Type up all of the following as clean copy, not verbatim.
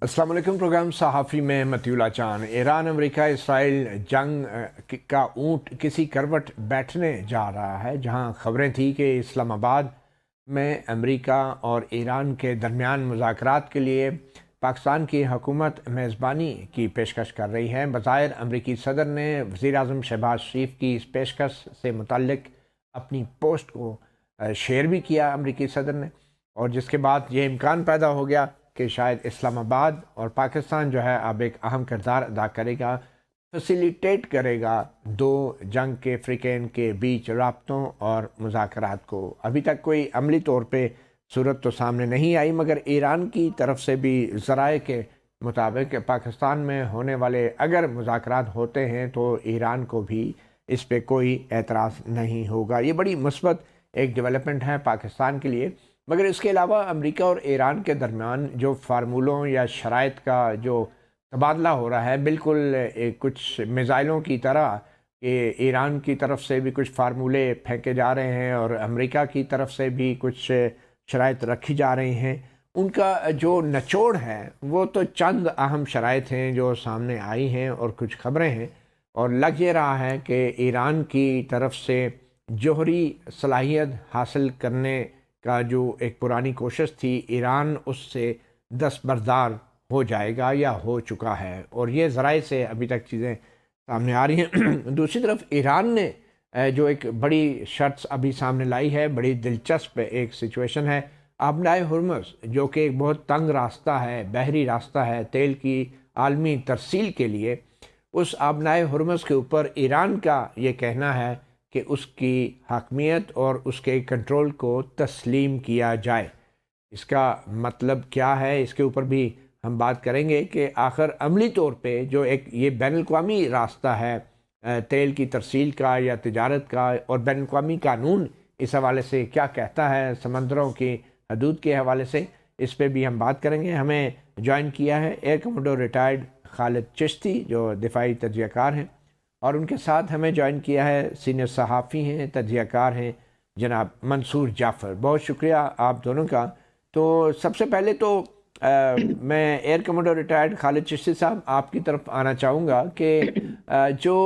अस्सलाम वालेकुम। प्रोग्राम सहाफ़ी में मतियुल्लाह चान। ईरान अमेरिका इसराइल जंग का ऊँट किसी करवट बैठने जा रहा है। जहां ख़बरें थी कि इस्लामाबाद में अमेरिका और ईरान के दरमियान मुज़ाकरात के लिए पाकिस्तान की हुकूमत मेज़बानी की पेशकश कर रही है। बज़ाहिर अमरीकी सदर ने वज़ीर आज़म शहबाज शरीफ की इस पेशकश से मुतल्लिक अपनी पोस्ट को शेयर भी किया अमरीकी सदर ने, और जिसके बाद ये इम्कान पैदा हो गया कि शायद इस्लामाबाद और पाकिस्तान जो है अब एक अहम किरदार अदा करेगा, फैसिलिटेट करेगा दो जंग के फ़रीक़ैन के बीच राब्तों और मुज़ाकरात को। अभी तक कोई अमली तौर पे सूरत तो सामने नहीं आई, मगर ईरान की तरफ से भी ज़राए के मुताबिक पाकिस्तान में होने वाले अगर मुज़ाकरात होते हैं तो ईरान को भी इस पे कोई एतराज़ नहीं होगा। ये बड़ी मुस्बत एक डेवलपमेंट है पाकिस्तान के लिए। मगर इसके अलावा अमेरिका और ईरान के दरमियान जो फार्मूलों या शराइत का जो तबादला हो रहा है, बिल्कुल कुछ मिज़ाइलों की तरह कि ईरान की तरफ से भी कुछ फार्मूले फेंके जा रहे हैं और अमेरिका की तरफ से भी कुछ शराइत रखी जा रही हैं। उनका जो निचोड़ है वो तो चंद अहम शराइत हैं जो सामने आई हैं और कुछ ख़बरें हैं, और लग ये रहा है कि ईरान की तरफ से जोहरी सलाहियत हासिल करने का जो एक पुरानी कोशिश थी, ईरान उससे दस्तबरदार हो जाएगा या हो चुका है, और ये ज़राए से अभी तक चीज़ें सामने आ रही हैं। दूसरी तरफ ईरान ने जो एक बड़ी शर्त अभी सामने लाई है, बड़ी दिलचस्प एक सिचुएशन है। आबनाए हुर्मुज़ जो कि एक बहुत तंग रास्ता है, बहरी रास्ता है तेल की आलमी तरसील के लिए, उस आबनाए हुर्मुज़ के ऊपर ईरान का ये कहना है कि उसकी हाकमियत और उसके कंट्रोल को तस्लीम किया जाए। इसका मतलब क्या है, इसके ऊपर भी हम बात करेंगे कि आखिर अमली तौर पे जो एक ये बैनुल-अक़वामी रास्ता है तेल की तरसील का या तिजारत का, और बैनुल-अक़वामी कानून इस हवाले से क्या कहता है समंदरों की हदूद के हवाले से, इस पे भी हम बात करेंगे। हमें ज्वाइन किया है air commando retired Khalid Chishti जो दिफाई तजज़ियाकार हैं, और उनके साथ हमें ज्वाइन किया है सीनियर सहाफ़ी हैं, तजज़ियाकार हैं, जनाब मंसूर जाफ़र। बहुत शुक्रिया आप दोनों का। तो सबसे पहले तो मैं air commando retired Khalid Chishti साहब आपकी तरफ आना चाहूँगा कि जो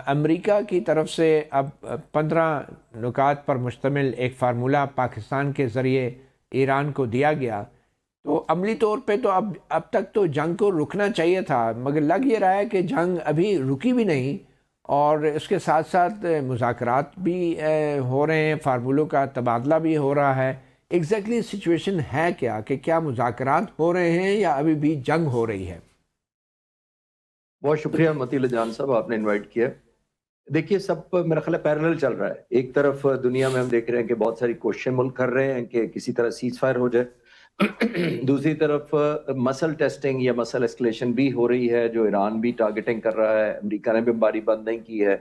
अमेरिका की तरफ से अब 15 नुकात पर मुश्तमिल एक फार्मूला पाकिस्तान के ज़रिए ईरान को दिया गया, तो अमली तौर पे तो अब तक तो जंग को रुकना चाहिए था, मगर लग ये रहा है कि जंग अभी रुकी भी नहीं, और इसके साथ साथ मुज़ाकरात भी हो रहे हैं, फार्मूलों का तबादला भी हो रहा है। एग्जैक्टली सिचुएशन है क्या, कि क्या मुज़ाकरात हो रहे हैं या अभी भी जंग हो रही है? बहुत शुक्रिया मतीउल्लाह जान साहब, आपने इनवाइट किया। देखिए, सब मेरा ख्याल है पैरेलल चल रहा है। एक तरफ दुनिया में हम देख रहे हैं कि बहुत सारी कोशिशें मुल्क कर रहे हैं कि किसी तरह सीज फायर हो जाए। दूसरी तरफ मसल टेस्टिंग या मसल एस्केलेशन भी हो रही है, जो ईरान भी टारगेटिंग कर रहा है। अमेरिका ने भी बमबारी बंद नहीं की है।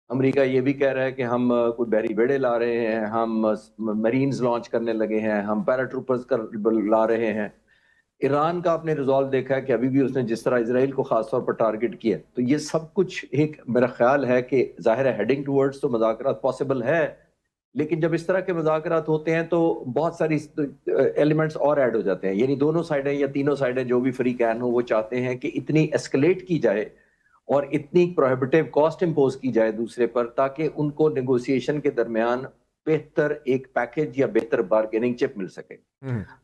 अमेरिका ये भी कह रहा है कि हम कोई बहरी बेड़े ला रहे हैं, हम मरीन्स लॉन्च करने लगे हैं, हम पैराट्रूपर्स ला रहे हैं। ईरान का आपने रिजॉल्व देखा है कि अभी भी उसने जिस तरह इजराइल को खासतौर पर टारगेट किया, तो ये सब कुछ एक मेरा ख्याल है कि जाहिर है हेडिंग टूवर्ड्स तो मुज़ाकरात पॉसिबल है, लेकिन जब इस तरह के मुज़ाकरात होते हैं तो बहुत सारी एलिमेंट्स और ऐड हो जाते हैं। यानी दोनों साइडें या तीनों साइडें जो भी फ्री कैन हो, वो चाहते हैं कि इतनी एस्केलेट की जाए और इतनी प्रोहिबिटिव कॉस्ट इम्पोज की जाए दूसरे पर, ताकि उनको नेगोशिएशन के दरमियान बेहतर एक पैकेज या बेहतर बार्गेनिंग चिप मिल सके।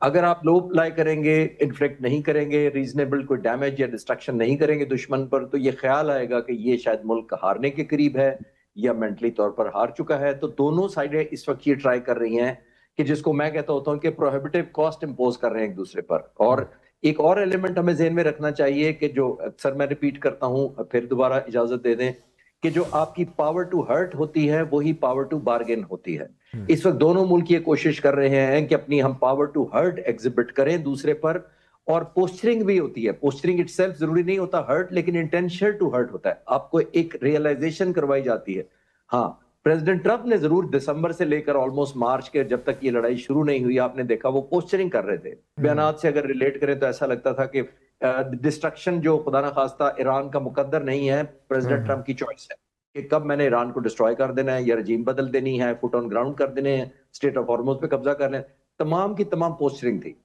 अगर आप लो अप्लाई करेंगे, इन्फ्लिक्ट नहीं करेंगे, रीजनेबल कोई डैमेज या डिस्ट्रक्शन नहीं करेंगे दुश्मन पर, तो ये ख्याल आएगा कि ये शायद मुल्क हारने के करीब है या मेंटली तौर पर हार चुका है। तो दोनों साइडें इस वक्त ये ट्राई कर रही हैं कि जिसको मैं कहता होता हूँ कि प्रोहिबिटिव कॉस्ट इम्पोज कर रहे हैं एक दूसरे पर। और एक और एलिमेंट हमें ज़हन में रखना चाहिए कि जो अक्सर मैं रिपीट करता हूँ, फिर दोबारा इजाजत दे दें, कि जो आपकी पावर टू हर्ट होती है वही पावर टू बार्गेन होती है। इस वक्त दोनों मुल्क ये कोशिश कर रहे हैं कि अपनी हम पावर टू हर्ट एग्जिबिट करें दूसरे पर, और पोस्चरिंग भी होती है। पोस्चरिंग इटसेल्फ जरूरी नहीं होता हर्ट, लेकिन इंटेंशन टू हर्ट होता है। आपको एक रियलाइजेशन करवाई जाती है। हाँ, प्रेसिडेंट ट्रंप ने जरूर दिसंबर से लेकर ऑलमोस्ट मार्च के जब तक ये लड़ाई शुरू नहीं हुई, आपने देखा वो पोस्चरिंग कर रहे थे। बयानात से अगर रिलेट करें तो ऐसा लगता था कि डिस्ट्रक्शन जो खुदा ना खास्ता ईरान का मुकद्दर नहीं है, प्रेसिडेंट ट्रंप की चॉइस है कि कब मैंने ईरान को डिस्ट्रॉय कर देना है या रजीम बदल देनी है, फुट ऑन ग्राउंड कर देने हैं, स्टेट ऑफ हॉर्मुज पे कब्जा कर लें। तमाम की तमाम पोस्चरिंग थी।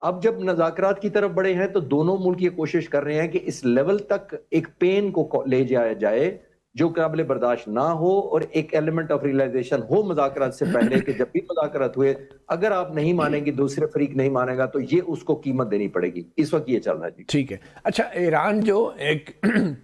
اب جب مذاکرات کی طرف بڑھے ہیں تو دونوں ملک یہ کوشش کر رہے ہیں کہ اس لیول تک ایک پین کو لے جایا جائے جو قابل برداشت نہ ہو، اور ایک ایلیمنٹ آف ریئلائزیشن ہو مذاکرات سے پہلے کہ جب بھی مذاکرات ہوئے اگر آپ نہیں مانیں گے، دوسرے فریق نہیں مانے گا تو یہ اس کو قیمت دینی پڑے گی. اس وقت یہ چل رہا ہے. جی ٹھیک ہے. اچھا، ایران جو ایک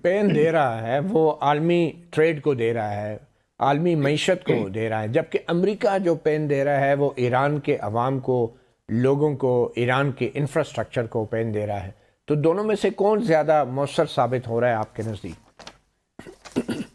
پین دے رہا ہے وہ عالمی ٹریڈ کو دے رہا ہے، عالمی معیشت کو دے رہا ہے، جبکہ امریکہ جو پین دے رہا ہے وہ ایران کے عوام کو، لوگوں کو، ایران کے انفراسٹرکچر کو پین دے رہا ہے. تو دونوں میں سے کون زیادہ مؤثر ثابت ہو رہا ہے آپ کے نزدیک؟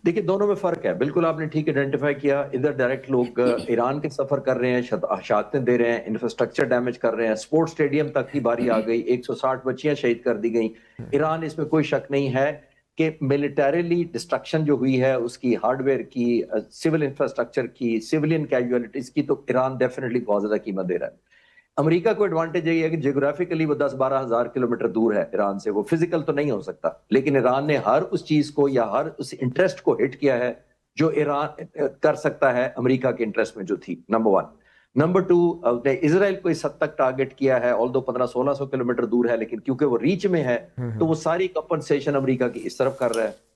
دیکھیں دونوں میں فرق ہے. بالکل آپ نے ٹھیک آئیڈینٹیفائی کیا. ادھر ڈائریکٹ لوگ ایران کے سفر کر رہے ہیں، شہادتیں دے رہے ہیں، انفراسٹرکچر ڈیمیج کر رہے ہیں، سپورٹ سٹیڈیم تک کی باری آ گئی، 160 بچیاں شہید کر دی گئیں. ایران اس میں کوئی شک نہیں ہے کہ ملیٹریلی ڈسٹرکشن جو ہوئی ہے اس کی، ہارڈ ویئر کی، سول انفراسٹرکچر کی، سیولین کیجوالٹیز کی، تو ایران ڈیفینیٹلی بہت زیادہ قیمت دے رہا ہے. امریکہ کو ایڈوانٹیج یہ ہے کہ جیوگرافیکلی وہ 10-12 ہزار کلومیٹر دور ہے ایران سے، وہ فزیکل تو نہیں ہو سکتا، لیکن ایران نے ہر اس چیز کو یا ہر اس انٹرسٹ کو ہٹ کیا ہے جو ایران کر سکتا ہے امریکہ کے انٹرسٹ میں جو تھی. نمبر 1. نمبر 2، اسرائیل کو اس حد تک ٹارگٹ کیا ہے، آلدو 1500-1600 کلومیٹر دور ہے، لیکن کیونکہ وہ ریچ میں ہے تو وہ ساری کمپنسیشن امریکہ کی اس طرف کر رہا ہے.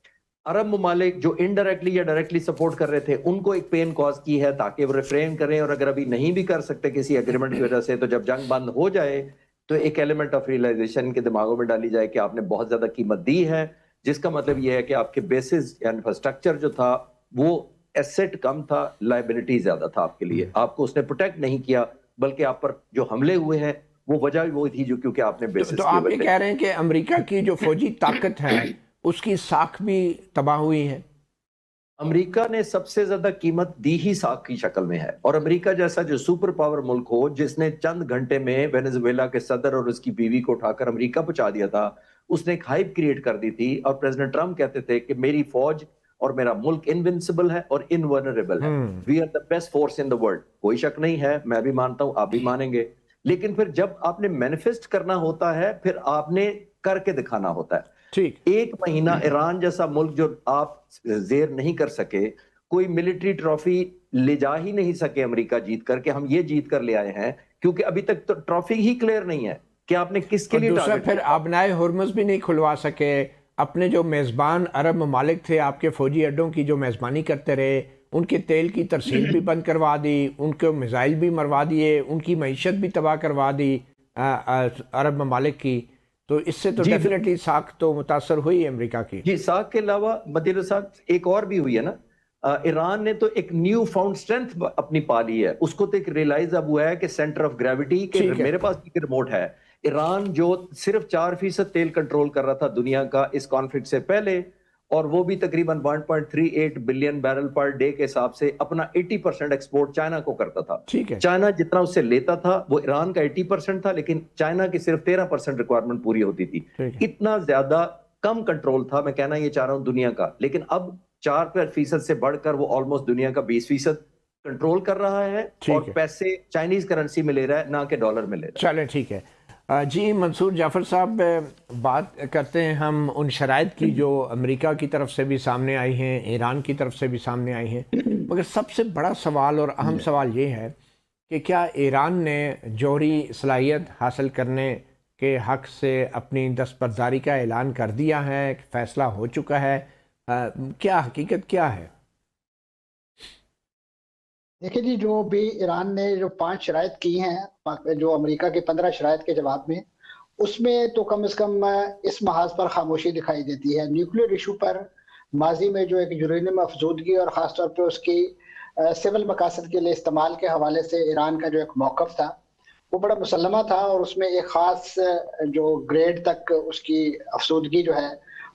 عرب ممالک جو انڈائریکٹلی یا ڈائریکٹلی سپورٹ کر رہے تھے ان کو ایک پین کاز کی ہے تاکہ وہ ریفرین کریں، اور اگر ابھی نہیں بھی کر سکتے کسی ایگریمنٹ کی وجہ سے تو جب جنگ بند ہو جائے تو ایک ایلیمنٹ آف ریئلائزیشن کے دماغوں میں ڈالی جائے کہ آپ نے بہت زیادہ قیمت دی ہے، جس کا مطلب یہ ہے کہ آپ کے بیسز یا انفراسٹرکچر جو تھا وہ ایسٹ کم تھا، لائبلٹی زیادہ تھا آپ کے لیے، آپ کو اس نے پروٹیکٹ نہیں کیا، بلکہ آپ پر جو حملے ہوئے ہیں وہ وجہ بھی وہی تھی جو کیونکہ آپ نے بیسز تو آپ یہ کہہ رہے ہیں کہ امریکہ کی جو فوجی طاقت ہے اس کی ساکھ بھی تباہ ہوئی ہے؟ امریکہ نے سب سے زیادہ قیمت دی ہی ساکھ کی شکل میں ہے، اور امریکہ جیسا جو سپر پاور ملک ہو جس نے چند گھنٹے میں وینزویلا کے صدر اور اس کی بیوی کو اٹھا کر امریکہ پہنچا دیا تھا، اس نے ایک ہائپ کریٹ کر دی تھی، اور پریزیڈنٹ ٹرمپ کہتے تھے کہ میری فوج اور میرا ملک انونسبل ہے اور انورنریبل ہے، we are the best force in the world. کوئی شک نہیں ہے، میں بھی مانتا ہوں، آپ بھی مانیں گے. لیکن پھر جب آپ نے مینیفیسٹ کرنا ہوتا ہے پھر آپ نے کر کے دکھانا ہوتا ہے. ٹھیک. ایک مہینہ ایران جیسا ملک جو آپ زیر نہیں کر سکے، کوئی ملٹری ٹرافی لے جا ہی نہیں سکے امریکہ جیت کر، کہ ہم یہ جیت کر لے آئے ہیں، کیونکہ ابھی تک تو ٹرافی ہی کلیئر نہیں ہے کہ آپ نے کس کے اور لیے دوسرا ٹارگٹ پھر آبنائے ہرمز بھی نہیں کھلوا سکے. اپنے جو میزبان عرب ممالک تھے آپ کے فوجی اڈوں کی جو میزبانی کرتے رہے، ان کے تیل کی ترسیل بھی بند کروا دی، ان کے میزائل بھی مروا دیے، ان کی معیشت بھی تباہ کروا دی عرب ممالک کی. تو اس سے تو ڈیفینیٹلی ساکھ تو متاثر ہوئی امریکہ کی. جی، ساکھ کے علاوہ مدیر ساکھ ایک اور بھی ہوئی ہے نا. ایران نے تو ایک نیو فاؤنڈ اسٹرینتھ اپنی پا لی ہے، اس کو تو ایک ریلائز اب ہوا ہے کہ سینٹر آف گریوٹی کہ میرے پاس ایک ریموٹ ہے. ایران جو صرف 4% تیل کنٹرول کر رہا تھا دنیا کا اس کانفلکٹ سے پہلے، اور وہ بھی تقریباً 1.38 بلین بیرل پر ڈے کے حساب سے اپنا 80% ایکسپورٹ چائنا کو کرتا تھا. چائنا جتنا اس سے لیتا تھا وہ ایران کا 80% تھا، لیکن چائنا کی صرف 13% ریکوائرمنٹ پوری ہوتی تھی. اتنا زیادہ کم کنٹرول تھا، میں کہنا یہ چاہ رہا ہوں دنیا کا. لیکن اب 4% سے بڑھ کر وہ آلموسٹ دنیا کا 20% کنٹرول کر رہا ہے، اور پیسے چائنیز کرنسی میں لے رہا ہے نہ کہ ڈالر میں لے رہا ہے. چلیں ٹھیک ہے. جی منصور جعفر صاحب، بات کرتے ہیں ہم ان شرائط کی جو امریکہ کی طرف سے بھی سامنے آئی ہیں، ایران کی طرف سے بھی سامنے آئی ہیں، مگر سب سے بڑا سوال اور اہم سوال یہ ہے کہ کیا ایران نے جوہری صلاحیت حاصل کرنے کے حق سے اپنی دستبرداری کا اعلان کر دیا ہے، فیصلہ ہو چکا ہے؟ کیا حقیقت کیا ہے؟ دیکھیں جی، جو بھی ایران نے جو 5 شرائط کی ہیں جو امریکہ کے 15 شرائط کے جواب میں، اس میں تو کم از کم اس محاذ پر خاموشی دکھائی دیتی ہے. نیوکلیر ایشو پر ماضی میں جو ایک یورینیم افزودگی اور خاص طور پہ اس کی سول مقاصد کے لیے استعمال کے حوالے سے ایران کا جو ایک موقف تھا وہ بڑا مسلمہ تھا، اور اس میں ایک خاص جو گریڈ تک اس کی افزودگی جو ہے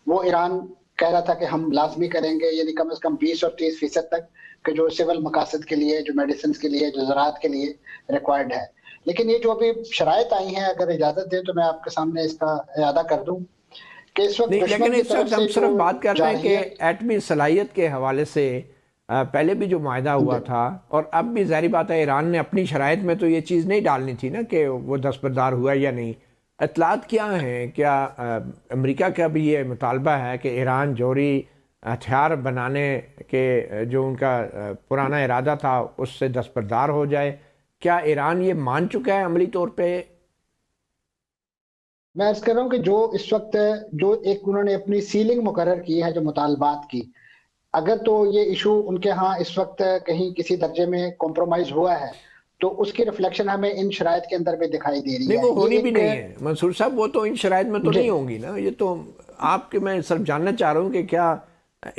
وہ ایران کہہ رہا تھا کہ ہم لازمی کریں گے، یعنی کم از کم 20 اور 30% تک، کہ جو سول مقاصد کے لیے، جو میڈیسنز کے لیے، جو زراعت کے لیے ریکوائرڈ ہے. لیکن یہ جو ابھی شرائط آئی ہیں، اگر اجازت دیں تو میں آپ کے سامنے اس کا اعادہ کر دوں کہ اس وقت لیکن اس وقت ہم صرف بات کر رہے ہیں کہ ایٹمی صلاحیت کے حوالے سے پہلے بھی جو معاہدہ ہوا تھا، اور اب بھی ظاہری بات ہے ایران نے اپنی شرائط میں تو یہ چیز نہیں ڈالنی تھی نا کہ وہ دستبردار ہوا یا نہیں. اطلاعات کیا ہیں؟ کیا امریکہ کا بھی یہ مطالبہ ہے کہ ایران جوہری ہتھیار بنانے کے جو ان کا پرانا ارادہ تھا اس سے دستبردار ہو جائے؟ کیا ایران یہ مان چکا ہے عملی طور پہ؟ मैं अर्ज कर रहा हूँ कि जो इस वक्त जो एक उन्होंने अपनी सीलिंग मुकर्रर की है जो मुतालबात की, अगर तो ये इशू उनके यहाँ इस वक्त कहीं किसी दर्जे में कॉम्प्रोमाइज हुआ है तो उसकी रिफ्लेक्शन हमें इन शराइत के अंदर भी दिखाई दे रही नहीं, है। वो ये होनी भी एक नहीं है मंसूर साहब, वो तो इन शराइत में तो जी नहीं होंगी ना। ये तो आपके, मैं सिर्फ जानना चाह रहा हूँ कि क्या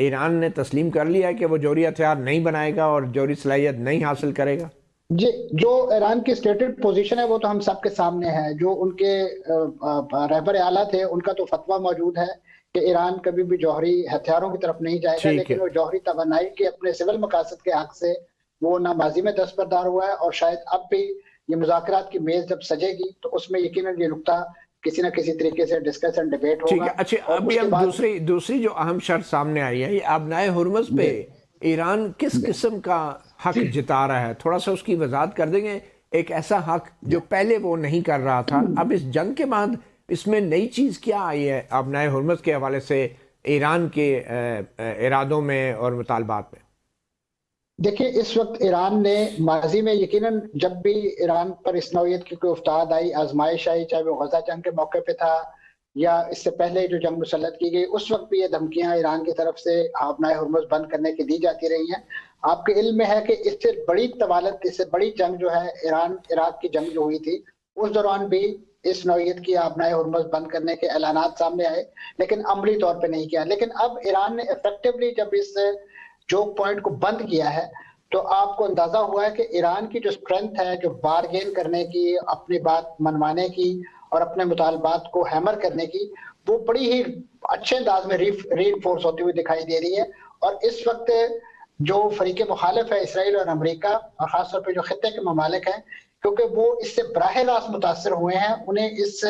ईरान ने तस्लीम कर लिया है कि वो जौहरी हथियार नहीं बनाएगा और जौहरी सलाहियत नहीं हासिल करेगा? जी, जो ईरान की स्टेटेड पोजीशन है वो तो हम सबके सामने है। जो उनके रहबर आला थे उनका तो फतवा मौजूद है कि ईरान कभी भी जौहरी हथियारों की तरफ नहीं जाएगा, ठीक लेकिन है। वो जौहरी तवानाई के अपने सिविल मकासद के हक से वो ना माजी में दस्तबरदार हुआ है, और शायद अब भी ये मुज़ाकरात की मेज जब सजेगी तो उसमें यकीनन ये नुकता किसी न किसी तरीके से डिस्कशन डिबेट ठीक होगा। है। अच्छा, और अभी उसके हम बाद दूसरी जो अहम शर्त सामने आई है, ये आबनाए हुर्मुज़ पे जी ईरान किस जी किस्म का हक जिता रहा है, थोड़ा सा उसकी वजाहत कर देंगे? एक ऐसा हक जो पहले वो नहीं कर रहा था, अब इस जंग के बाद इसमें नई चीज़ क्या आई है आबनाए हुर्मुज़ के हवाले से ईरान के इरादों में और मुतालबात में? देखिए, इस वक्त ईरान ने माजी में यकीनन जब भी ईरान पर इस नौयत की कोई उफ्ताद आई, आजमाइश आई, चाहे वो गजा जंग के मौके पे था या इससे पहले जो जंग मुसल्लत की गई, उस वक्त भी ये धमकियां ईरान की तरफ से आबनाए हुर्मुज़ बंद करने की दी जाती रही हैं। आपके इल्म में है कि इससे बड़ी तवालत, इससे बड़ी जंग जो है ईरान इराक की जंग जो हुई थी, उस दौरान भी इस नौयत की आबनाए हुर्मुज़ बंद करने के ऐलानात सामने आए, लेकिन अमली तौर पे नहीं किया। लेकिन अब ईरान ने इफेक्टिवली जब इस चोक पॉइंट को बंद किया है तो आपको अंदाजा हुआ है कि ईरान की जो स्ट्रेंथ है, जो बारगेन करने की, अपनी बात मनवाने की और अपने मुतालबात को हैमर करने की, वो बड़ी ही अच्छे अंदाज में रीइंफोर्स होती हुई दिखाई दे रही है। और इस वक्त जो फरीक मुखालिफ है इसराइल और अमेरिका, और खासतौर पर जो खत्ते के ममालिक हैं, क्योंकि वो इससे बराह रास्त मुतासर हुए हैं, उन्हें इस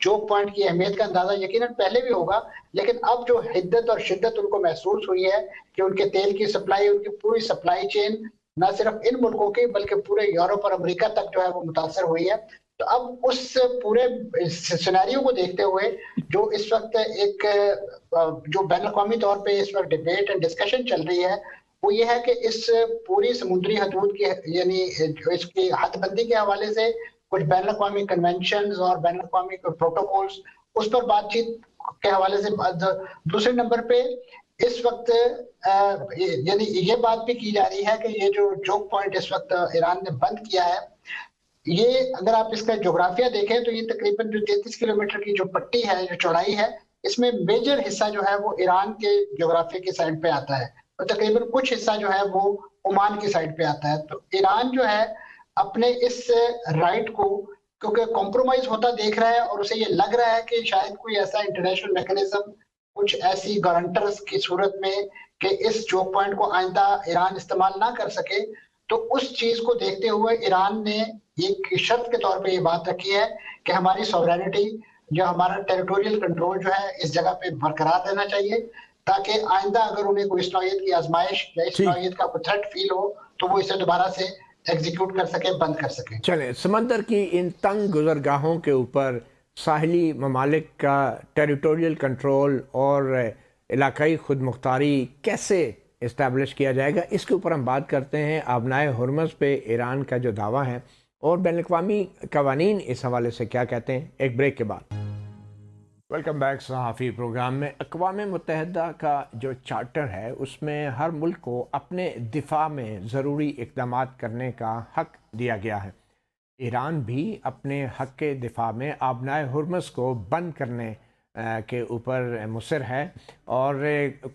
चोक पॉइंट की अहमियत का अंदाजा यकीनन पहले भी होगा, लेकिन अब जो हिद्दत और शिद्दत उनको महसूस हुई है कि उनके तेल की सप्लाई, उनकी पूरी सप्लाई चेन न सिर्फ इन मुल्कों की बल्कि पूरे यूरोप और अमेरिका तक जो है वो मुतासर हुई है। तो अब उस पूरे सिनेरियो को देखते हुए जो इस वक्त एक जो बैन अवी तौर पे इस वक्त डिबेट एंड डिस्कशन चल रही है, वो ये है कि इस पूरी समुद्री हदूद की, यानी जो इसकी हदबंदी के हवाले से कुछ बैन अवी कन्वेंशन और बैन अवी प्रोटोकॉल्स, उस पर बातचीत के हवाले से। दूसरे नंबर पे इस वक्त यानी ये बात भी की जा रही है कि ये जो चोक पॉइंट इस वक्त ईरान ने बंद किया है, ये अगर आप इसका जोग्राफिया देखें तो ये तकरीबन जो 33 किलोमीटर की जो पट्टी है, जो चौड़ाई है, इसमें मेजर हिस्सा जो है वो ईरान के जोग्राफिया की साइड पे आता है और तकरीबन कुछ हिस्सा जो है वो ओमान की साइड पे आता है। तो ईरान जो है अपने इस राइट को क्योंकि कॉम्प्रोमाइज होता देख रहा है और उसे ये लग रहा है कि शायद कोई ऐसा इंटरनेशनल मैकेनिज्म, कुछ ऐसी गारंटर्स की सूरत में कि इस चोक पॉइंट को आइंदा ईरान इस्तेमाल ना कर सके, तो उस चीज को देखते हुए ईरान ने एक शर्त के तौर पे ये बात रखी है कि हमारी सॉवरेनिटी, जो हमारा टेरिटोरियल कंट्रोल जो है, इस जगह पे बरकरार रहना चाहिए, ताकि आइंदा अगर उन्हें कोई इस नौयत की आजमाइश या इस नौयत का कोई थ्रेट फील हो तो वो इसे दोबारा से एग्जीक्यूट कर सके, बंद कर सके। चलें, समंदर की इन तंग गुजरगाहों के ऊपर साहिली ममालिक का टेरिटोरियल कंट्रोल और इलाकाई खुद मुख्तारी कैसे इस्टेब्लिश किया जाएगा, इसके ऊपर हम बात करते हैं। आबनाए हुर्मुज़ पे ईरान का जो दावा है और बैनुल-अक़वामी क़वानीन इस हवाले से क्या कहते हैं, एक ब्रेक के बाद। वेलकम बैक सहाफ़ी प्रोग्राम में। अक़वाम मुत्तहिदा का जो चार्टर है उसमें हर मुल्क को अपने दिफा में ज़रूरी इक़दामात करने का हक़ दिया गया है। ईरान भी अपने हक़ के दिफा में आबनाए हुर्मुज़ को बंद करने के ऊपर मुसर है और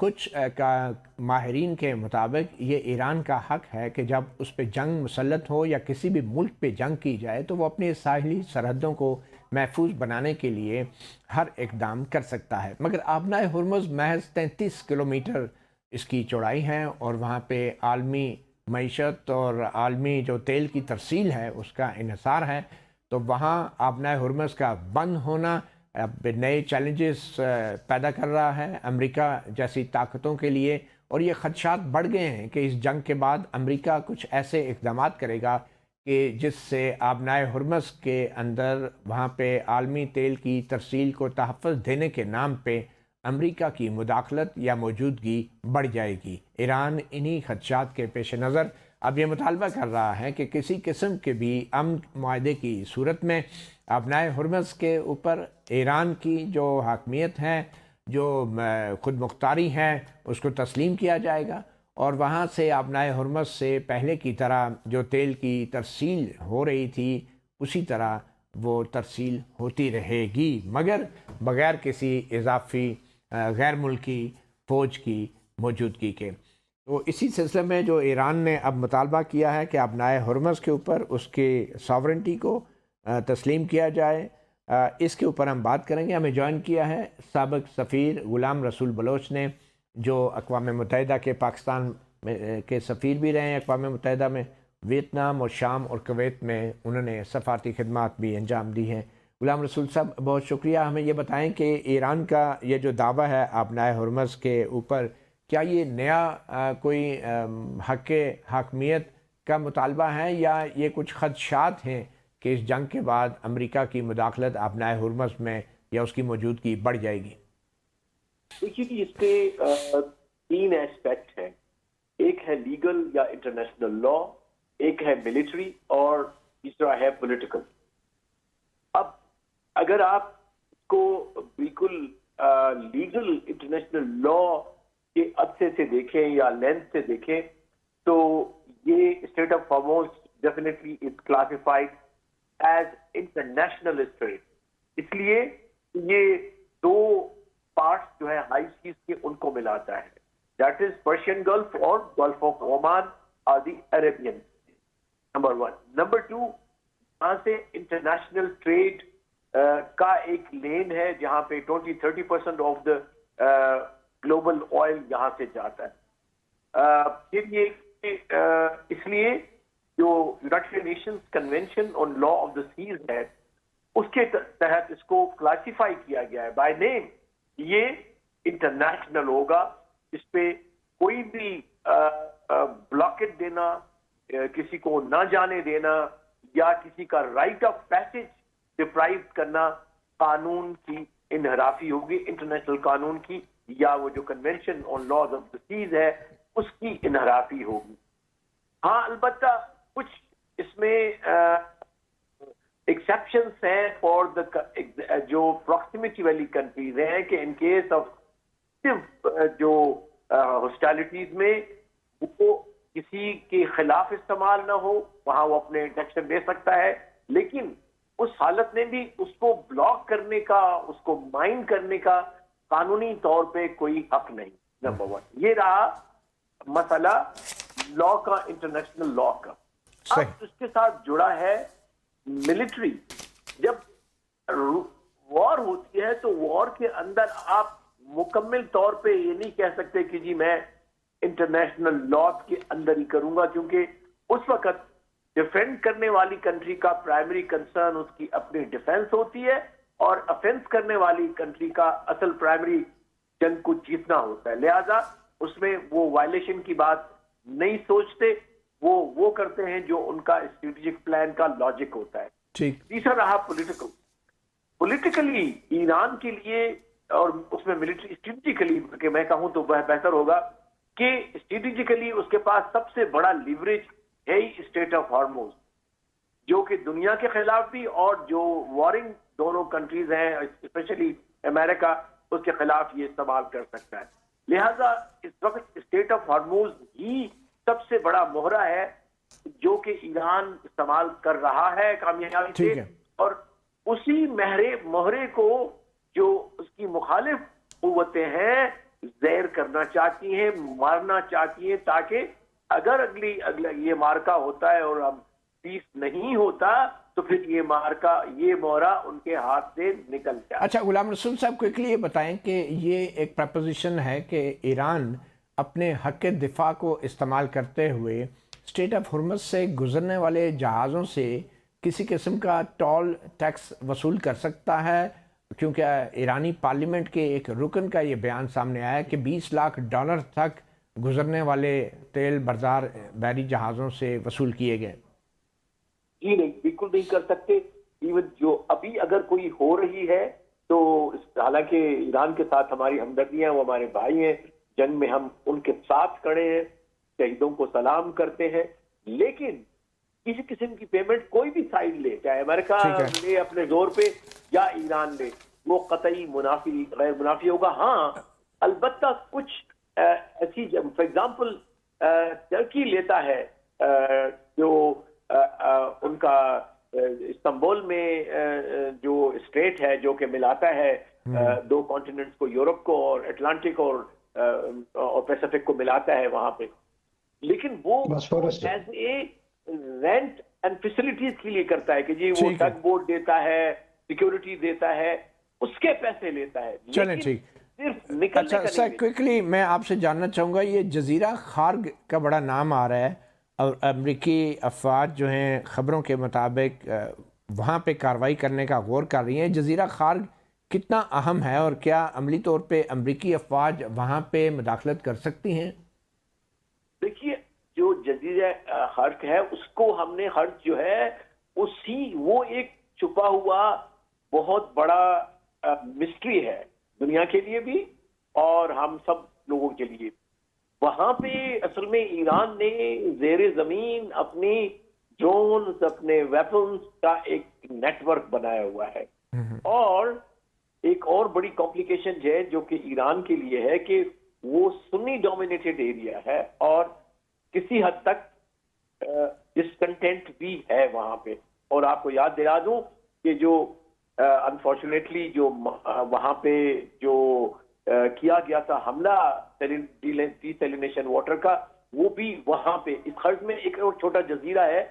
कुछ का माहिरीन के मुताबिक ये ईरान का हक़ है कि जब उस पर जंग मुसल्लत हो या किसी भी मुल्क पे जंग की जाए तो वो अपनी साहिली सरहदों को महफूज बनाने के लिए हर इक़दाम कर सकता है। मगर आबनाए हुर्मुज़ महज 33 किलोमीटर इसकी चौड़ाई है और वहाँ पे आलमी मईशत और आलमी जो तेल की तरसील है उसका इन्हिसार है। तो वहाँ आबनाए हुर्मुज़ का बंद होना अब नए चैलेंजेस पैदा कर रहा है अमेरिका जैसी ताकतों के लिए, और ये ख़दशात बढ़ गए हैं कि इस जंग के बाद अमेरिका कुछ ऐसे इक़दामात करेगा कि जिससे आबनाए हुर्मुज़ के अंदर वहाँ पे आलमी तेल की तरसील को तहफ़्फ़ुज़ देने के नाम पे अमेरिका की मुदाखलत या मौजूदगी बढ़ जाएगी। ईरान इन्हीं ख़दशात के पेश नज़र अब ये मुतालबा कर रहा है कि किसी किस्म के भी अमन मुआहदे की सूरत में अपनाए हुर्मस के ऊपर ईरान की जो हाकमियत है, जो खुद मुख्तारी है, उसको तस्लीम किया जाएगा और वहाँ से अपनाए हुर्मस से पहले की तरह जो तेल की तरसील हो रही थी उसी तरह वो तरसील होती रहेगी, मगर बग़ैर किसी इजाफ़ी गैर मुल्की फ़ौज की मौजूदगी के। तो इसी सिलसिले में जो ईरान ने अब मुतालबा किया है कि अपनाए हुर्मस के ऊपर उसके सॉवरेंटी को तस्लीम किया जाए, इसके ऊपर हम बात करेंगे। हमें ज्वाइन किया है साबिक़ सफ़ीर ग़ुलाम रसूल बलोच ने, जो अक़वाम मुत्तहिदा के पाकिस्तान में के सफ़ीर भी रहे हैं अक़वाम मुत्तहिदा में, वियतनाम और शाम और कुवैत में उन्होंने सफ़ारती खिदमात भी अंजाम दी हैं। ग़ुलाम रसूल साहब, बहुत शुक्रिया। हमें ये बताएं कि ईरान का ये जो दावा है अपनाए हुर्मस के ऊपर, क्या ये नया कोई हक़ हाकमियत का मुतालबा है या ये कुछ ख़दशात हैं कि इस जंग के बाद अमेरिका की मुदाखलत अपनाए हुर्मस में या उसकी मौजूदगी बढ़ जाएगी? देखिए कि इसके 3 एस्पेक्ट हैं। एक है लीगल या इंटरनेशनल लॉ, एक है मिलिट्री और तीसरा है पॉलिटिकल। अब अगर आप इसको बिल्कुल लीगल इंटरनेशनल लॉ के अरसे से देखें या लेंथ से देखें तो ये strait of Hormuz definitely is classified as international strait, इसलिए ये 2 पार्ट्स जो है हाई सीज के उनको मिलाता है, दैट इज पर्शियन गल्फ और गल्फ ऑफ ओमान और द अरेबियन, नंबर 1। नंबर 2, यहाँ से इंटरनेशनल ट्रेड का एक लेन है जहाँ पे 20-30% ऑफ द ग्लोबल ऑयल यहाँ से जाता है। फिर ये इसलिए जो United Nations convention on law of the seas है उसके तहत इसको क्लासिफाई किया गया है बाय नेम। ये इंटरनेशनल होगा, इस पे कोई भी ब्लॉकेट देना, किसी को ना जाने देना या किसी का राइट ऑफ पैसेज डिप्राइव करना कानून की इनहराफी होगी, इंटरनेशनल कानून की, या वो जो convention on laws of the seas है उसकी इनहराफी होगी। हाँ, अलबत्ता कुछ इसमें एक्सेप्शंस हैं फॉर द जो प्रॉक्सिमिटी वाली कंट्रीज हैं कि इन केस ऑफ जो हॉस्टिलिटीज में वो किसी के खिलाफ इस्तेमाल ना हो, वहां वो अपने इंटेक्शन दे सकता है, लेकिन उस हालत में भी उसको ब्लॉक करने का, उसको माइन करने का कानूनी तौर पे कोई हक नहीं। नंबर 1 ये रहा मसला लॉ का, इंटरनेशनल लॉ का। अब इसके साथ जुड़ा है मिलिट्री। जब वॉर होती है तो वॉर के अंदर आप मुकम्मल तौर पे ये नहीं कह सकते कि जी मैं इंटरनेशनल लॉ के अंदर ही करूंगा, क्योंकि उस वक्त डिफेंड करने वाली कंट्री का प्राइमरी कंसर्न उसकी अपनी डिफेंस होती है और अफेंस करने वाली कंट्री का असल प्राइमरी जंग को जीतना होता है। लिहाजा उसमें वो वायलेशन की बात नहीं सोचते, वो करते हैं जो उनका स्ट्रेटेजिक प्लान का लॉजिक होता है। ठीक। तीसरा रहा पॉलिटिकली ईरान के लिए और उसमें मिलिट्री स्ट्रेटेजिकली कि मैं कहूं तो वह बेहतर होगा कि स्ट्रेटेजिकली उसके पास सबसे बड़ा लीवरेज है ही स्टेट ऑफ हॉर्मोज, जो कि दुनिया के खिलाफ भी और जो वॉरिंग दोनों कंट्रीज हैं स्पेशली अमेरिका उसके खिलाफ ये इस्तेमाल कर सकता है। लिहाजा इस वक्त स्टेट ऑफ हॉर्मोज ही सबसे बड़ा मोहरा है जो कि ईरान इस्तेमाल कर रहा है कामयाबी से, और उसी मोहरे को जो उसकी मुखालिफ कुव्वतें हैं ज़ैर करना चाहती हैं, मारना चाहती हैं, ताकि अगर अगला ये मार्का होता है और अब पीस नहीं होता तो फिर ये मार्का, ये मोहरा उनके हाथ से निकल जाए। अच्छा ग़ुलाम रसूल साहब, क्विकली ये बताएं कि ये एक प्रपोजिशन है कि ईरान अपने हक़ दिफा को इस्तेमाल करते हुए स्ट्रेट ऑफ हुर्मुज़ से गुजरने वाले जहाज़ों से किसी किस्म का टोल टैक्स वसूल कर सकता है, क्योंकि ईरानी पार्लियामेंट के एक रुकन का ये बयान सामने आया कि $20 लाख तक गुजरने वाले तेल बरदार बहरी जहाज़ों से वसूल किए गए। जी नहीं, बिल्कुल नहीं कर सकते। इवन जो अभी अगर कोई हो रही है तो हालांकि ईरान के साथ हमारी हमदर्दियां, वो हमारे भाई हैं, जंग में हम उनके साथ खड़े हैं, शहीदों को सलाम करते हैं, लेकिन किसी किस्म की पेमेंट कोई भी साइड ले, चाहे अमेरिका ले अपने जोर पे या ईरान ले, वो कतई मुनाफी गैर मुनाफी होगा। हाँ, अलबत्ता कुछ ऐसी, फॉर एग्जांपल टर्की लेता है जो उनका इस्तांबुल में जो स्ट्रेट है जो कि मिलाता है दो कॉन्टिनेंट्स को, यूरोप को और अटलांटिक और पैसिफिक को मिलाता है वहां पे, लेकिन वो as a rent and facilities के लिए करता है कि जी वो टग बोट देता है, सिक्योरिटी देता है, उसके पैसे लेता है। चलें ठीक। अच्छा सर, क्विकली मैं आपसे जानना चाहूँगा, ये जजीरा खार्ग का बड़ा नाम आ रहा है और अमरीकी अफवाज जो हैं ख़बरों के मुताबिक वहाँ पे कार्रवाई करने का गौर कर रही हैं। जजीरा खार्ग कितना अहम है और क्या अमली तौर पे अमरीकी अफवाज वहाँ पे मुदाखलत कर सकती हैं? देखिए, जो जजीरा खार्ग है उसको हमने खार्ग जो है वो एक छुपा हुआ बहुत बड़ा मिस्ट्री है दुनिया के लिए भी और हम सब लोगों के लिए। वहां पे असल में ईरान ने ज़ेरे ज़मीन अपनी ड्रोन्स, अपने वेपन्स का एक नेटवर्क बनाया हुआ है। और एक और बड़ी कॉम्प्लिकेशन है जो कि ईरान के लिए है कि वो सुन्नी डोमिनेटेड एरिया है और किसी हद तक डिसकंटेंट भी है वहां पे। और आपको याद दिला दूं कि जो अनफॉर्चुनेटली जो वहां पे जो किया गया था हमला डिसैलिनेशन वाटर का, वो भी वहां पे इस खर्च में एक और छोटा जजीरा है,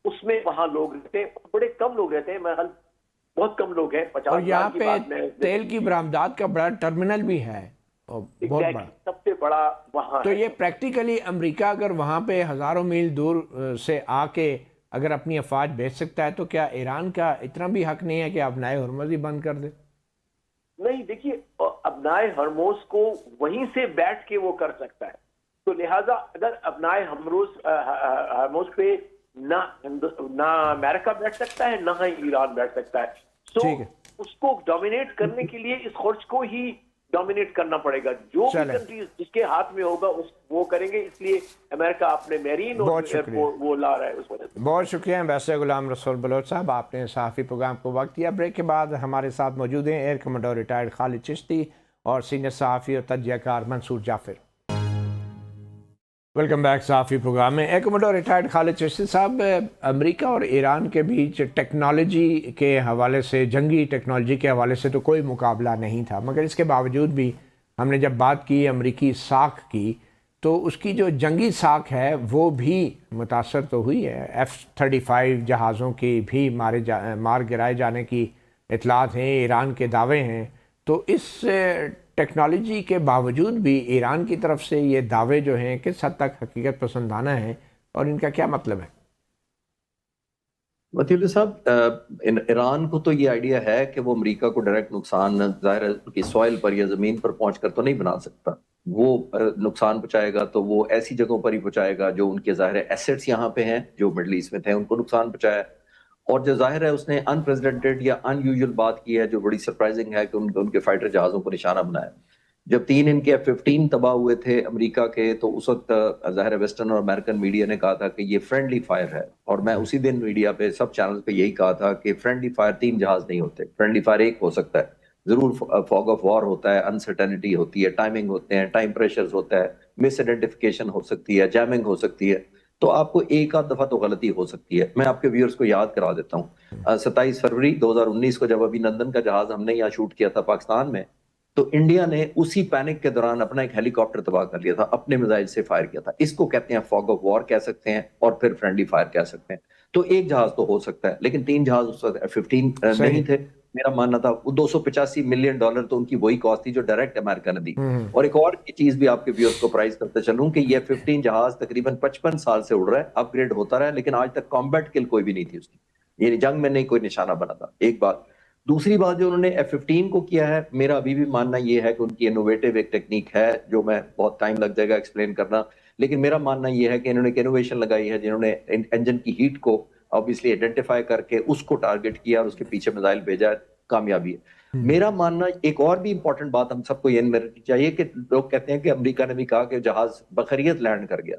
उसमें वहां लोग रहते हैं, बड़े कम लोग रहते हैं, बहुत कम लोग हैं। 50 और यहाँ पे तेल की बरामदात का बड़ा टर्मिनल भी है, बहुत बड़ा, सबसे बड़ा वहां। तो ये प्रैक्टिकली अमेरिका अगर वहाँ पे हज़ारों मील दूर से आके अगर अपनी अफवाज भेज सकता है, तो क्या ईरान का इतना भी हक नहीं है कि अपनाए हरमुज़ ही बंद कर दे? नहीं, देखिए, अपनाए हरमुज़ को वहीं से बैठ के वो कर सकता है, तो लिहाजा अगर अपनाए हरमुज़ पे ना अमेरिका बैठ सकता है ना ही ईरान बैठ सकता है, तो उसको डोमिनेट करने के लिए इस खर्च को ही डोमिनेट करना पड़ेगा। जो भी कंट्रीज जिसके हाथ में होगा वो करेंगे, इसलिए अमेरिका अपने मेरीन और वो ला रहा है उस वजह से। बहुत शुक्रिया एम्बेसडर गुलाम रसूल बलोच साहब, आपने सहाफ़ी प्रोग्राम को वक्त दिया। ब्रेक के बाद हमारे साथ मौजूद हैं air commander retired Khalid Chishti और सीनियर सहाफ़ी और तजज़ियाकार मंसूर जाफिर। वेलकम बैक सहाफ़ी प्रोग्राम में। Air commander retired Khalid Chishti साहब, अमेरिका और ईरान के बीच टेक्नोलॉजी के हवाले से, जंगी टेक्नोलॉजी के हवाले से तो कोई मुकाबला नहीं था, मगर इसके बावजूद भी हमने जब बात की अमेरिकी साख की, तो उसकी जो जंगी साख है वो भी मुतासर तो हुई है। F-35 जहाज़ों की भी मार गिराए जाने की इतलात हैं, ईरान के दावे हैं। तो इस टेक्नोलॉजी के बावजूद भी ईरान की तरफ से ये दावे जो हैं किस हद तक हकीकत पसंदाना है और इनका क्या मतलब है? वतील साहब, ईरान को तो ये आइडिया है कि वो अमेरिका को डायरेक्ट नुकसान ज़ाहिर है कि सॉइल पर या ज़मीन पर पहुंच कर तो नहीं बना सकता। वो नुकसान पहुंचाएगा तो वो ऐसी जगहों पर ही पहुंचाएगा जो उनके ज़ाहिर एसेट्स यहाँ पे हैं, जो मिडल ईस्ट में थे उनको नुकसान पहुंचाया। और जो जाहिर है उसने अनप्रेसिडेंटेड या अनयूजुअल बात की है जो बड़ी सरप्राइजिंग है कि उनके फाइटर जहाज़ों को निशाना बनाया। जब 3 इनके F-15 तबाह हुए थे अमेरिका के, तो उस वक्त ज़ाहिर वेस्टर्न और अमेरिकन मीडिया ने कहा था कि ये फ्रेंडली फायर है, और मैं उसी दिन मीडिया पे सब चैनल पे यही कहा था कि फ्रेंडली फायर 3 जहाज नहीं होते, फ्रेंडली फायर एक हो सकता है। जरूर फॉग ऑफ वॉर होता है, अनसर्टेनिटी होती है, टाइमिंग होते हैं, टाइम प्रेशर्स होता है, मिस आइडेंटिफिकेशन हो सकती है, जैमिंग हो सकती है, तो आपको एक आध दफा तो गलती हो सकती है। मैं आपके व्यूअर्स को याद करा देता हूँ, 27 फरवरी 2019 को जब अभिनंदन का जहाज हमने यहाँ शूट किया था पाकिस्तान में, तो इंडिया ने उसी पैनिक के दौरान अपना एक हेलीकॉप्टर तबाह कर लिया था, अपने मिसाइल से फायर किया था। इसको कहते हैं फॉग ऑफ वॉर कह सकते हैं, और फिर फ्रेंडली फायर कह सकते हैं। तो एक जहाज तो हो सकता है, लेकिन 3 जहाज उस वक्त F-15 नहीं थे। मेरा मानना था वो $285 मिलियन तो उनकी वही कॉस्ट थी जो डायरेक्ट अमेरिका ने दी। और एक और चीज भी आपके व्यूअर्स को प्राइस करते चलूं कि ये F-15 जहाज तकरीबन 55 साल से उड़ रहा है, अपग्रेड होता रहा है, लेकिन आज तक कॉम्बैट किल कोई भी नहीं थी उसकी, यानी जंग में नहीं कोई निशाना बना था। एक बात। दूसरी बात, जो उन्होंने F-15 को किया है, मेरा अभी भी मानना ये है कि उनकी इनोवेटिव एक टेक्निक है जो मैं बहुत टाइम लग जाएगा एक्सप्लेन करना, लेकिन मेरा मानना ये है कि इन्होंने एक इनोवेशन लगाई है, जिन्होंने इंजन की हीट को ऑब्वियसली आइडेंटिफाई करके उसको टारगेट किया और उसके पीछे मिसाइल भेजा, कामयाबी है। मेरा मानना एक और भी इंपॉर्टेंट बात हम सबको ये चाहिए कि लोग कहते हैं कि अमेरिका ने भी कहा कि जहाज बखैरियत लैंड कर गया।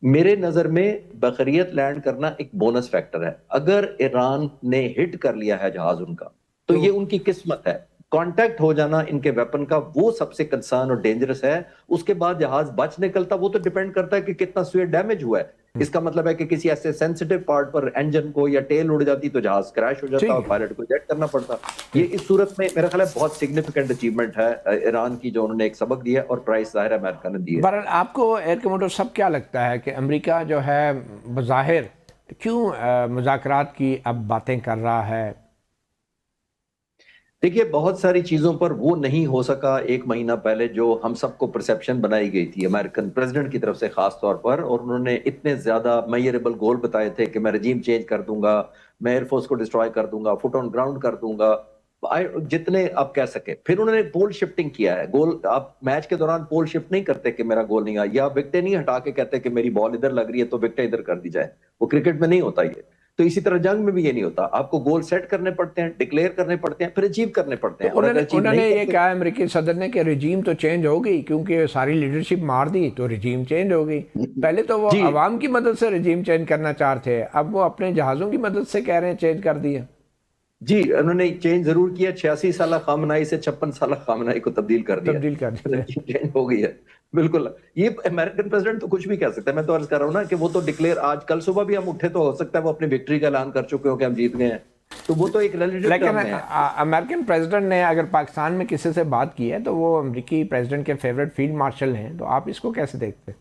میرے نظر میں بحریت لینڈ کرنا ایک بونس فیکٹر ہے. اگر ایران نے ہٹ کر لیا ہے جہاز ان کا تو یہ ان کی قسمت ہے. کانٹیکٹ ہو جانا ان کے ویپن کا وہ سب سے کنسرن اور ڈینجرس ہے. اس کے بعد جہاز بچ نکلتا وہ تو ڈیپینڈ کرتا ہے کہ کتنا سویئر ڈیمیج ہوا ہے. اس کا مطلب ہے کہ کسی ایسے سینسیٹیو پارٹ پر انجن کو یا ٹیل اڑ جاتی تو جہاز کریش ہو جاتا اور پائلٹ کو جیٹ کرنا پڑتا. یہ اس صورت میں میرا خیال ہے بہت سگنیفیکنٹ اچیومنٹ ہے ایران کی جو انہوں نے ایک سبق دیا اور پرائز ظاہر امریکہ نے دی. بہرحال آپ کو ایئر کموڈور صاحب کیا لگتا ہے کہ امریکہ جو ہے بظاہر کیوں مذاکرات کی اب باتیں کر رہا ہے؟ دیکھیے بہت ساری چیزوں پر وہ نہیں ہو سکا 1 مہینہ پہلے جو ہم سب کو پرسیپشن بنائی گئی تھی امریکن پریزیڈنٹ کی طرف سے خاص طور پر, اور انہوں نے اتنے زیادہ میئریبل گول بتائے تھے کہ میں رجیم چینج کر دوں گا, میں ایئر فورس کو ڈسٹرائے کر دوں گا, فٹ آن گراؤنڈ کر دوں گا, جتنے آپ کہہ سکے. پھر انہوں نے پول شفٹنگ کیا ہے. گول آپ میچ کے دوران پول شفٹ نہیں کرتے کہ میرا گول نہیں آیا, یا وکٹیں نہیں ہٹا کے کہتے کہ میری بال ادھر لگ رہی ہے تو وکٹیں ادھر کر دی جائے. وہ کرکٹ میں نہیں ہوتا یہ. تو اسی طرح جنگ میں بھی یہ نہیں ہوتا. آپ کو گول سیٹ کرنے پڑتے ہیں, ڈکلیئر کرنے پڑتے ہیں, پھر اچیو کرنے پڑتے ہیں. انہوں نے یہ کہا امریکی صدر نے کہ رجیم تو چینج ہو گئی کیونکہ ساری لیڈرشپ مار دی تو رجیم چینج ہو گئی. پہلے تو وہ عوام کی مدد سے رجیم چینج کرنا چاہتے تھے, اب وہ اپنے جہازوں کی مدد سے کہہ رہے ہیں چینج کر دیا. جی انہوں نے چینج ضرور کیا. 86 سالہ خامنائی سے 56 سالہ خامنائی کو تبدیل کر دیا. چینج ہو گئی ہے بالکل. یہ امریکن پریزیڈنٹ تو کچھ بھی کہہ سکتا ہے. میں تو عرض کر رہا ہوں نا کہ وہ تو ڈکلیئر آج کل صبح بھی ہم اٹھے تو ہو سکتا ہے وہ اپنی وکٹری کا اعلان کر چکے ہو کہ ہم جیت گئے ہیں. تو وہ تو ایک ریلیٹیو ٹرم ہے. لیکن امریکن پریزیڈنٹ نے اگر پاکستان میں کسی سے بات کی ہے تو وہ امریکی پریزیڈنٹ کے فیورٹ فیلڈ مارشل ہیں, تو آپ اس کو کیسے دیکھتے ہیں؟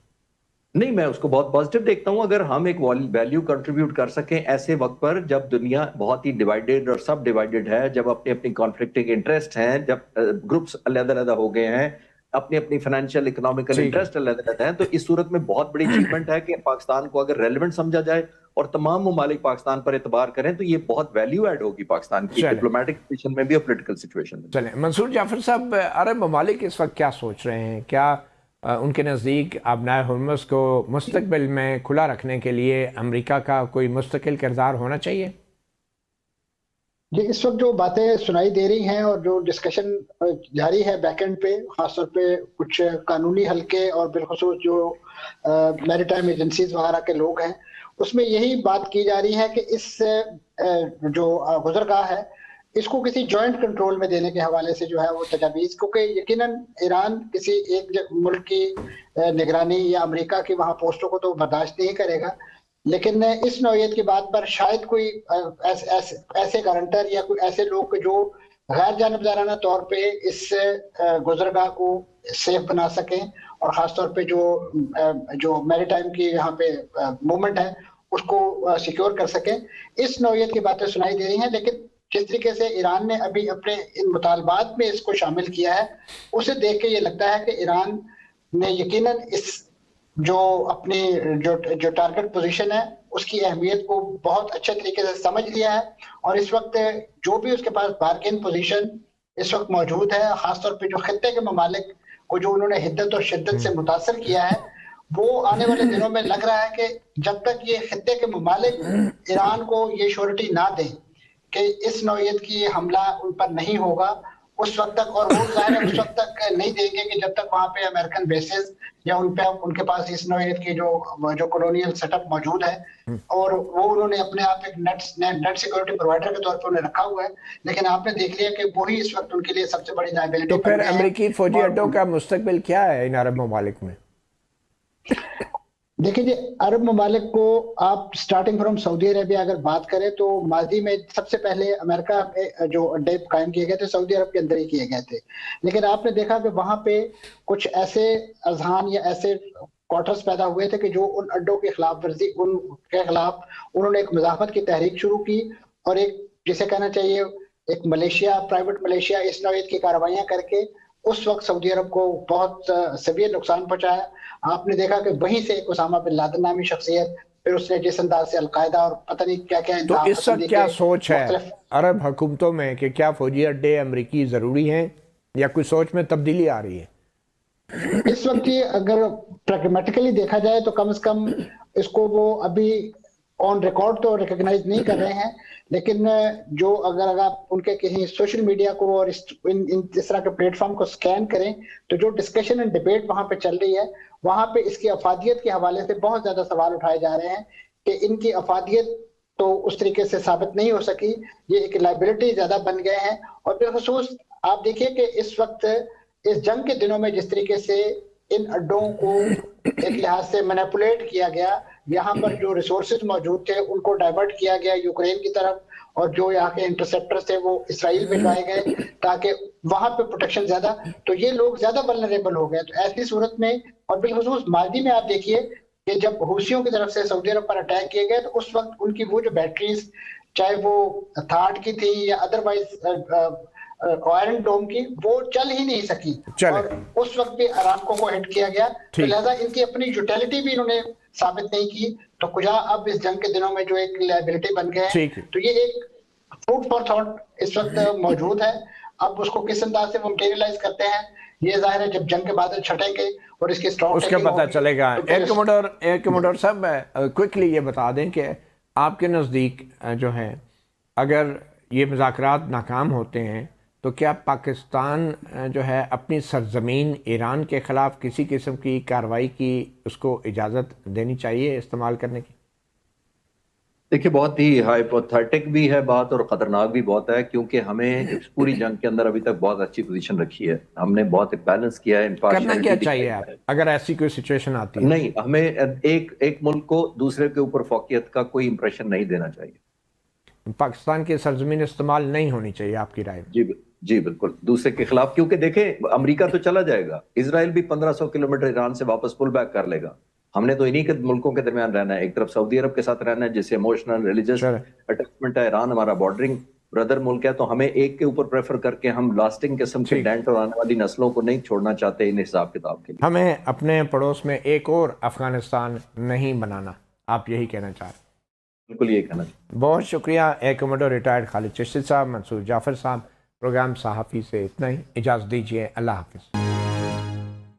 نہیں میں اس کو بہت پازیٹیو دیکھتا ہوں. اگر ہم ایک ویلیو کنٹریبیوٹ کر سکیں ایسے وقت پر جب دنیا بہت ہی ڈیوائیڈڈ اور سب ڈیوائیڈڈ ہے, جب اپنی اپنی کانفلکٹنگ انٹرسٹ ہیں, جب گروپس علیحدہ علیحدہ ہو گئے ہیں, اپنی اپنی فائنینشیل اکنامیکل انٹرسٹ علیحدہ علیحدہ ہیں, تو اس صورت میں بہت بڑی اچیومنٹ ہے کہ پاکستان کو اگر ریلیونٹ سمجھا جائے اور تمام ممالک پاکستان پر اعتبار کریں تو یہ بہت ویلیو ایڈ ہوگی پاکستان کی ڈپلومیٹک پوزیشن میں بھی اور پولیٹیکل سچویشن میں. چلیں منصور جعفر صاحب, عرب ممالک اس وقت کیا سوچ رہے ہیں؟ کیا ان کے نزدیک آبنائے ہرمز کو مستقبل میں کھلا رکھنے کے لیے امریکہ کا کوئی مستقل کردار ہونا چاہیے؟ جی اس وقت جو باتیں سنائی دے رہی ہیں اور جو ڈسکشن جاری ہے بیک اینڈ پہ, خاص طور پہ کچھ قانونی حلقے اور بالخصوص جو میری ٹائم ایجنسیز وغیرہ کے لوگ ہیں, اس میں یہی بات کی جا رہی ہے کہ اس جو گزرگاہ ہے اس کو کسی جوائنٹ کنٹرول میں دینے کے حوالے سے جو ہے وہ تجاویز, کیونکہ یقیناً ایران کسی ایک ملک کی نگرانی یا امریکہ کی وہاں پوسٹوں کو تو برداشت نہیں کرے گا, لیکن اس نوعیت کی بات پر شاید کوئی ایسے گارنٹر یا کوئی ایسے لوگ جو غیر جانبدارانہ طور پہ اس گزرگاہ کو سیف بنا سکیں اور خاص طور پہ جو میری ٹائم کی یہاں پہ موومنٹ ہے اس کو سیکیور کر سکیں. اس نوعیت کی باتیں سنائی دے رہی ہیں, لیکن جس طریقے سے ایران نے ابھی اپنے ان مطالبات میں اس کو شامل کیا ہے اسے دیکھ کے یہ لگتا ہے کہ ایران نے یقیناً اس جو اپنی جو ٹارگٹ پوزیشن ہے اس کی اہمیت کو بہت اچھے طریقے سے سمجھ لیا ہے, اور اس وقت جو بھی اس کے پاس بارگین پوزیشن اس وقت موجود ہے, خاص طور پہ جو خطے کے ممالک کو جو انہوں نے حدت اور شدت سے متاثر کیا ہے, وہ آنے والے دنوں میں لگ رہا ہے کہ جب تک یہ خطے کے ممالک ایران کو یہ شورٹی نہ دیں کہ اس نوعیت کی حملہ ان پر نہیں ہوگا اس وقت تک, اور وہ ظاہر ہے اس وقت تک نہیں دیں گے کہ جب تک وہاں پہ امریکن بیسز یا ان کے پاس اس نوعیت کی جو کولونیل سیٹ اپ موجود ہے, اور وہ انہوں نے اپنے آپ ایک نیٹ سیکورٹی پرووائڈر کے طور پر انہیں رکھا ہوا ہے, لیکن آپ نے دیکھ لیا کہ وہی اس وقت ان کے لیے سب سے بڑی لائبلٹی. تو پھر امریکی فوجی اڈوں کا مستقبل کیا ہے ان عرب ممالک میں؟ دیکھیں جی عرب ممالک کو آپ سٹارٹنگ فرام سعودی عربیہ اگر بات کریں تو ماضی میں سب سے پہلے امریکہ میں جو اڈے قائم کیے گئے تھے سعودی عرب کے اندر ہی کیے گئے تھے, لیکن آپ نے دیکھا کہ وہاں پہ کچھ ایسے اذہان یا ایسے کوارٹرز پیدا ہوئے تھے کہ جو ان اڈوں کی خلاف ورزی ان کے خلاف انہوں نے ایک مزاحمت کی تحریک شروع کی, اور ایک جسے کہنا چاہیے ایک ملیشیا, پرائیویٹ ملیشیا اس نوعیت کی کارروائیاں کر کے اس وقت سعودی عرب کو بہت سیویئر نقصان پہنچایا. آپ نے دیکھا کہ وہیں سے ایک اسامہ بن لادن نامی شخصیت, پھر اس نے جس انداز سے القاعدہ اور پتہ نہیں کیا کیا. تو اس وقت کیا سوچ ہے عرب حکومتوں میں کہ کیا فوجی اڈے امریکی ضروری ہیں یا کوئی سوچ میں تبدیلی آ رہی ہے؟ اس وقت اگر پریگمیٹیکلی دیکھا جائے تو کم از کم اس کو وہ ابھی ऑन रिकॉर्ड तो रिकॉग्नाइज नहीं कर रहे हैं, लेकिन जो अगर आप उनके कहीं सोशल मीडिया को और इस तरह के प्लेटफॉर्म को स्कैन करें तो जो डिस्कशन एंड डिबेट वहां पे चल रही है, वहां पे इसकी अफादियत के हवाले से बहुत ज्यादा सवाल उठाए जा रहे हैं कि इनकी अफादियत तो उस तरीके से साबित नहीं हो सकी, ये एक लाइबिलिटी ज्यादा बन गए हैं। और बिलखसूस आप देखिए कि इस वक्त इस जंग के दिनों में जिस तरीके से इन अड्डों को एक लिहाज से मैनिपुलेट किया गया, यहाँ पर जो रिसोर्सेज मौजूद थे उनको डाइवर्ट किया गया यूक्रेन की तरफ, और जो यहाँ के इंटरसेप्टर्स थे वो इसराइल भिजवाए गए ताकि वहां पे प्रोटेक्शन ज्यादा, तो ये लोग ज्यादा वल्नरेबल हो गए। तो ऐसी सूरत में, और बिलखसूस माजी में आप देखिए कि जब हूसियों की तरफ से सऊदी अरब पर अटैक किए गए तो उस वक्त उनकी वो जो बैटरीज, चाहे वो थार्ड की थी या अदरवाइज आयरन डोम की, वो चल ही नहीं सकी, और उस वक्त भी अरामको को हिट किया गया। तो लिहाजा इनकी अपनी यूटिलिटी भी इन्होंने साबित नहीं की, तो कुजा अब इस जंग के दिनों में जो एक लायबिलिटी बन गए हैं, तो ये एक फूड फॉर थॉट इस वक्त मौजूद है। अब उसको किस अंदाज से वो मटेरियलाइज करते हैं, ये जाहिर है जब जंग के बादल छटेंगे और इसके स्ट्रॉन्ग उसके पता चलेगा। एयर कमोडोर साहब, क्विकली ये बता दें कि आपके नज़दीक जो है, अगर ये मुज़ाकरात नाकाम होते हैं तो क्या पाकिस्तान जो है अपनी सरजमीन ईरान के ख़िलाफ़ किसी किस्म की कार्रवाई की उसको इजाज़त देनी चाहिए इस्तेमाल करने की? देखिए, बहुत ही हाइपोथेटिक भी है बात और ख़तरनाक भी बहुत है, क्योंकि हमें इस पूरी जंग के अंदर अभी तक बहुत अच्छी पोजीशन रखी है, हमने बहुत एक बैलेंस किया है। करना क्या चाहिए आप अगर ऐसी कोई सिचुएशन आती है? नहीं, हमें एक मुल्क को दूसरे के ऊपर फौकियत का कोई इंप्रेशन नहीं देना चाहिए। पाकिस्तान की सरजमीन इस्तेमाल नहीं होनी चाहिए आपकी राय में? जी बिल्कुल, दूसरे के खिलाफ, क्योंकि देखें अमेरिका तो चला जाएगा, इजराइल भी 1500 किलोमीटर ईरान से वापस पुल बैक कर लेगा। हमने तो इन्हीं के मुल्कों के दरमियान रहना है, एक तरफ सऊदी अरब के साथ रहना है जिससे इमोशनल रिलीजियस अटैचमेंट है, ईरान हमारा बॉर्डरिंग ब्रदर मुल्क है, तो हमें एक के ऊपर प्रेफर करके हम लास्टिंग किस्म के डेंट और आने वाली नस्लों को नहीं छोड़ना चाहते इन हिसाब किताब के लिए। हमें अपने पड़ोस में एक और अफगानिस्तान नहीं बनाना, आप यही कहना चाह रहे हैं? बिल्कुल यही कहना चाहिए। बहुत शुक्रिया air commodore retired Khalid Chishti साहब। मंसूर जाफर साहब, प्रोग्राम सहाफ़ी से इतना ही, इजाज़त दीजिए, अल्लाह हाफ़िज़।